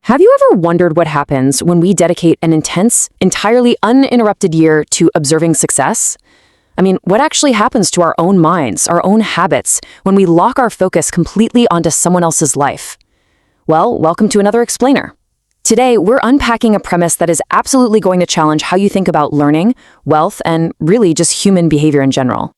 Have you ever wondered what happens when we dedicate an intense, entirely uninterrupted year to observing success? I mean, what actually happens to our own minds, our own habits, when we lock our focus completely onto someone else's life? Well, welcome to another explainer. Today, we're unpacking a premise that is absolutely going to challenge how you think about learning, wealth, and really just human behavior in general.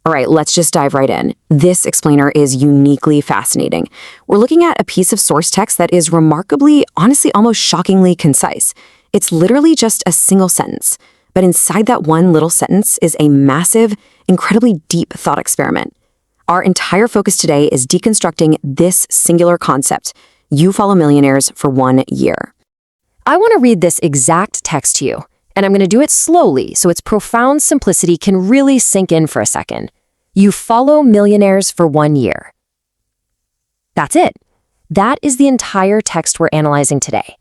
All right, let's just dive right in. This explainer is uniquely fascinating. We're looking at a piece of source text that is remarkably, honestly, almost shockingly concise. It's literally just a single sentence. But inside that one little sentence is a massive, incredibly deep thought experiment. Our entire focus today is deconstructing this singular concept. You follow millionaires for 1 year. I want to read this exact text to you, and I'm going to do it slowly so its profound simplicity can really sink in for a second. You follow millionaires for 1 year. That's it. That is the entire text we're analyzing today.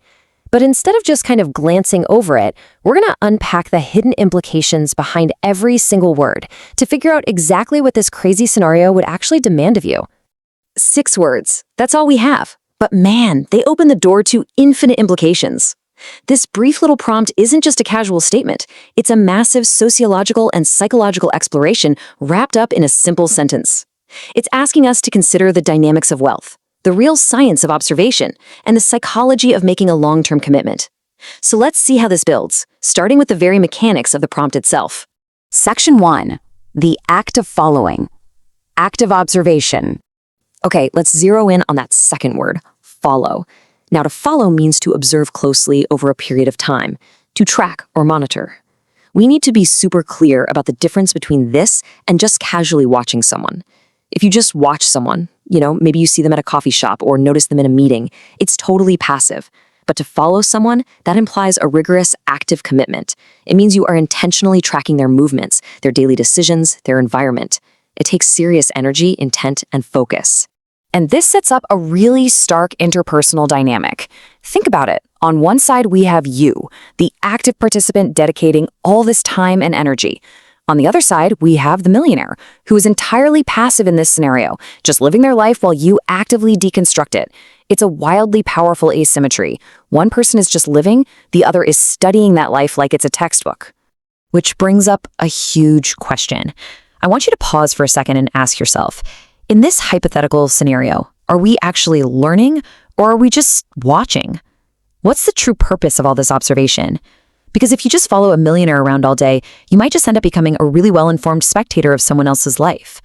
But instead of just kind of glancing over it, we're going to unpack the hidden implications behind every single word to figure out exactly what this crazy scenario would actually demand of you. 6 words. That's all we have. But man, they open the door to infinite implications. This brief little prompt isn't just a casual statement. It's a massive sociological and psychological exploration wrapped up in a simple sentence. It's asking us to consider the dynamics of wealth, the real science of observation, and the psychology of making a long-term commitment. So let's see how this builds, starting with the very mechanics of the prompt itself. Section 1. The act of following. Active observation. Okay, let's zero in on that second word, follow. Now, to follow means to observe closely over a period of time, to track or monitor. We need to be super clear about the difference between this and just casually watching someone. If you just watch someone, maybe you see them at a coffee shop or notice them in a meeting, it's totally passive. But to follow someone, that implies a rigorous, active commitment. It means you are intentionally tracking their movements, their daily decisions, their environment. It takes serious energy, intent, and focus. And this sets up a really stark interpersonal dynamic. Think about it. On one side, we have you, the active participant dedicating all this time and energy. On the other side, we have the millionaire, who is entirely passive in this scenario, just living their life while you actively deconstruct it. It's a wildly powerful asymmetry. One person is just living, the other is studying that life like it's a textbook. Which brings up a huge question. I want you to pause for a second and ask yourself, in this hypothetical scenario, are we actually learning or are we just watching? What's the true purpose of all this observation? Because if you just follow a millionaire around all day, you might just end up becoming a really well-informed spectator of someone else's life.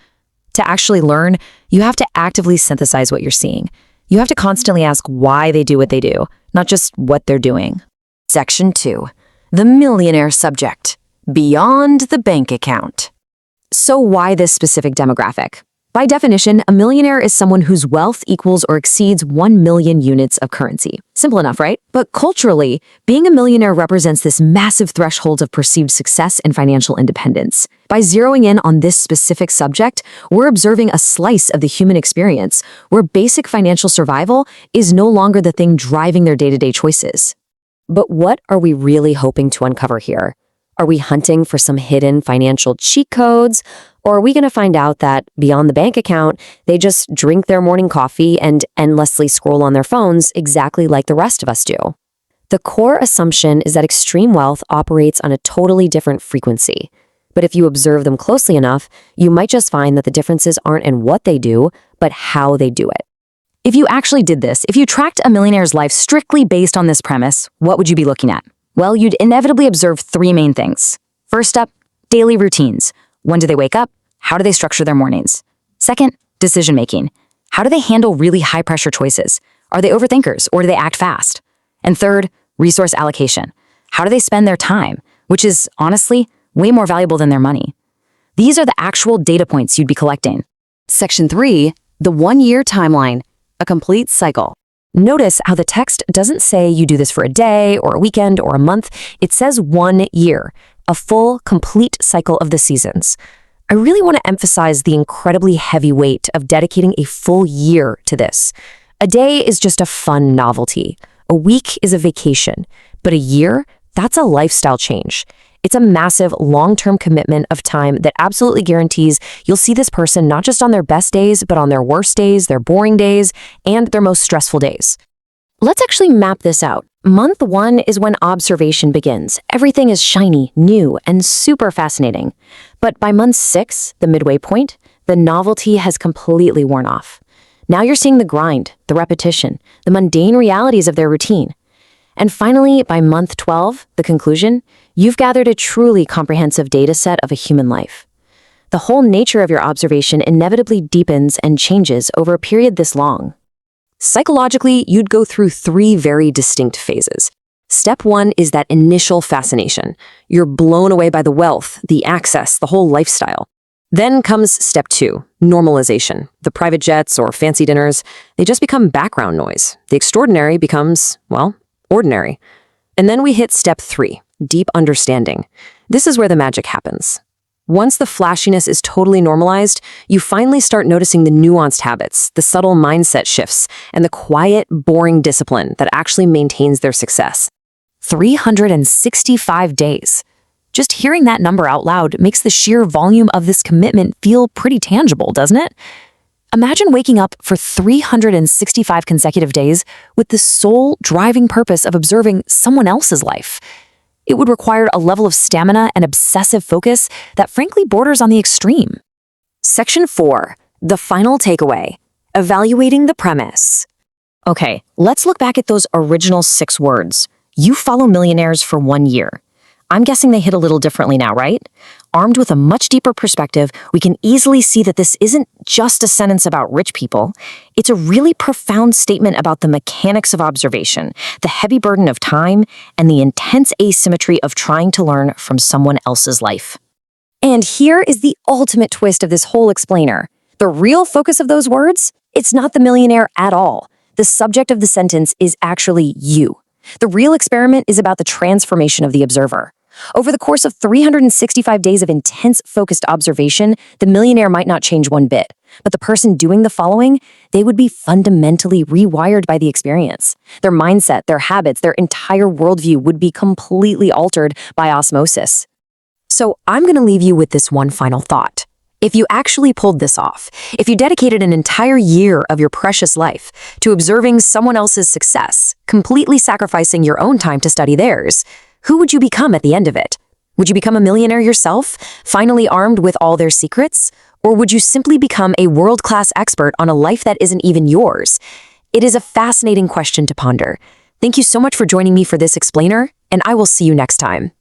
To actually learn, you have to actively synthesize what you're seeing. You have to constantly ask why they do what they do, not just what they're doing. Section 2. The millionaire subject. Beyond the bank account. So why this specific demographic? By definition, a millionaire is someone whose wealth equals or exceeds 1 million units of currency. Simple enough, right? But culturally, being a millionaire represents this massive threshold of perceived success and financial independence. By zeroing in on this specific subject, we're observing a slice of the human experience where basic financial survival is no longer the thing driving their day-to-day choices. But what are we really hoping to uncover here? Are we hunting for some hidden financial cheat codes? Or are we going to find out that beyond the bank account, they just drink their morning coffee and endlessly scroll on their phones exactly like the rest of us do? The core assumption is that extreme wealth operates on a totally different frequency. But if you observe them closely enough, you might just find that the differences aren't in what they do, but how they do it. If you actually did this, if you tracked a millionaire's life strictly based on this premise, what would you be looking at? Well, you'd inevitably observe 3 main things. First up, daily routines. When do they wake up? How do they structure their mornings? Second, decision-making. How do they handle really high-pressure choices? Are they overthinkers or do they act fast? And third, resource allocation. How do they spend their time? Which is, honestly, way more valuable than their money. These are the actual data points you'd be collecting. Section 3, the 1-year timeline, a complete cycle. Notice how the text doesn't say you do this for a day or a weekend or a month. It says 1 year, a full, complete cycle of the seasons. I really want to emphasize the incredibly heavy weight of dedicating a full year to this. A day is just a fun novelty. A week is a vacation. But a year, that's a lifestyle change. It's a massive, long-term commitment of time that absolutely guarantees you'll see this person not just on their best days, but on their worst days, their boring days, and their most stressful days. Let's actually map this out. Month 1 is when observation begins. Everything is shiny, new, and super fascinating. But by month 6, the midway point, the novelty has completely worn off. Now you're seeing the grind, the repetition, the mundane realities of their routine. And finally, by month 12, the conclusion, you've gathered a truly comprehensive data set of a human life. The whole nature of your observation inevitably deepens and changes over a period this long. Psychologically, you'd go through 3 very distinct phases. Step 1 is that initial fascination. You're blown away by the wealth, the access, the whole lifestyle. Then comes step 2, normalization. The private jets or fancy dinners, they just become background noise. The extraordinary becomes, well, ordinary. And then we hit step 3, deep understanding. This is where the magic happens. Once the flashiness is totally normalized, you finally start noticing the nuanced habits, the subtle mindset shifts, and the quiet, boring discipline that actually maintains their success. 365 days. Just hearing that number out loud makes the sheer volume of this commitment feel pretty tangible, doesn't it? Imagine waking up for 365 consecutive days with the sole driving purpose of observing someone else's life. It would require a level of stamina and obsessive focus that frankly borders on the extreme. Section 4, the final takeaway, evaluating the premise. Okay, let's look back at those original 6 words. You follow millionaires for 1 year. I'm guessing they hit a little differently now, right? Armed with a much deeper perspective, we can easily see that this isn't just a sentence about rich people. It's a really profound statement about the mechanics of observation, the heavy burden of time, and the intense asymmetry of trying to learn from someone else's life. And here is the ultimate twist of this whole explainer. The real focus of those words? It's not the millionaire at all. The subject of the sentence is actually you. The real experiment is about the transformation of the observer. Over the course of 365 days of intense, focused observation, the millionaire might not change one bit. But the person doing the following, they would be fundamentally rewired by the experience. Their mindset, their habits, their entire worldview would be completely altered by osmosis. So I'm going to leave you with this one final thought. If you actually pulled this off, if you dedicated an entire year of your precious life to observing someone else's success, completely sacrificing your own time to study theirs, who would you become at the end of it? Would you become a millionaire yourself, finally armed with all their secrets? Or would you simply become a world-class expert on a life that isn't even yours? It is a fascinating question to ponder. Thank you so much for joining me for this explainer, and I will see you next time.